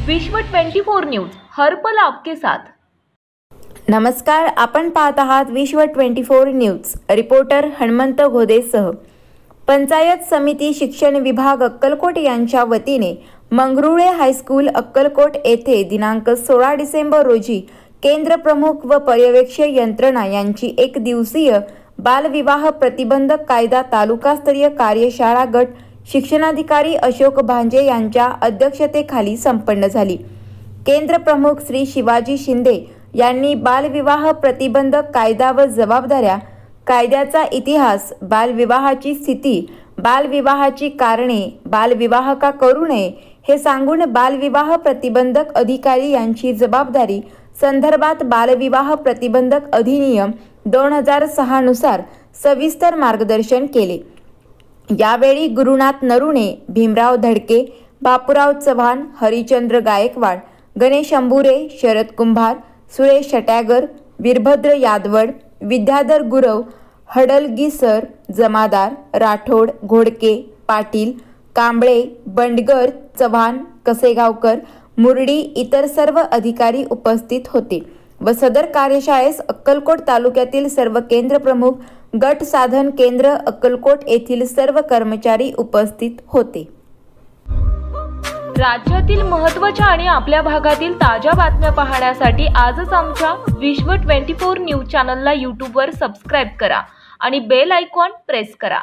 विश्व 24 न्यूज हर पल आपके साथ। नमस्कार, आपण पाहत आहात विश्व 24 न्यूज। रिपोर्टर हनुमंत घोदेसह। पंचायत समिती शिक्षण विभाग अक्कलकोट यांच्या वतीने मंगरुळे हायस्कूल अक्कलकोट येथे दिनांक 16 डिसेंबर रोजी केंद्र प्रमुख व पर्यवेक्षक यंत्रणा यांची एक दिवसीय बालविवाह प्रतिबंधक कायदा तालुकास्तरीय कार्यशाळा गट शिक्षणाधिकारी अशोक भांजे यांच्या अध्यक्षतेखाली संपन्न झाली। केंद्र प्रमुख श्री शिवाजी शिंदे यांनी बालविवाह प्रतिबंधक कायदा व जबाबदाऱ्या, कायद्याचा इतिहास, बालविवाहाची स्थिती, बालविवाहाची कारणे, बालविवाह का करू नये हे सांगून बालविवाह प्रतिबंधक अधिकारी यांची जबाबदारी संदर्भात बालविवाह प्रतिबंधक अधिनियम 2006 नुसार सविस्तर मार्गदर्शन केले। यावेळी गुरुनाथ नरुणे, भीमराव धडके, बापूराव चव्हाण, हरिचंद्र गायकवाड, गणेश अंबुरे, शरद कुंभार, सुरेश शटॅगर, वीरभद्र यादवड, विद्याधर गुरव, हडलगीसर, जमादार, राठोड, घोडके, पाटील, कांबळे, बंडगर, चव्हाण, कसेगावकर, मुरडी इतर सर्व अधिकारी उपस्थित होते व सदर कार्यशाळेस अक्कलकोट तालुक्यातील सर्व केंद्र प्रमुख, गट साधन केंद्र अक्कलकोट येथील सर्व कर्मचारी उपस्थित होते। राज्यातील महत्त्वाच्या आणि आपल्या भागातील ताज्या बातम्या पाहण्यासाठी आजच आमच्या विश्व 24 न्यूज चॅनलला YouTube वर सबस्क्राइब करा आणि बेल आयकॉन प्रेस करा।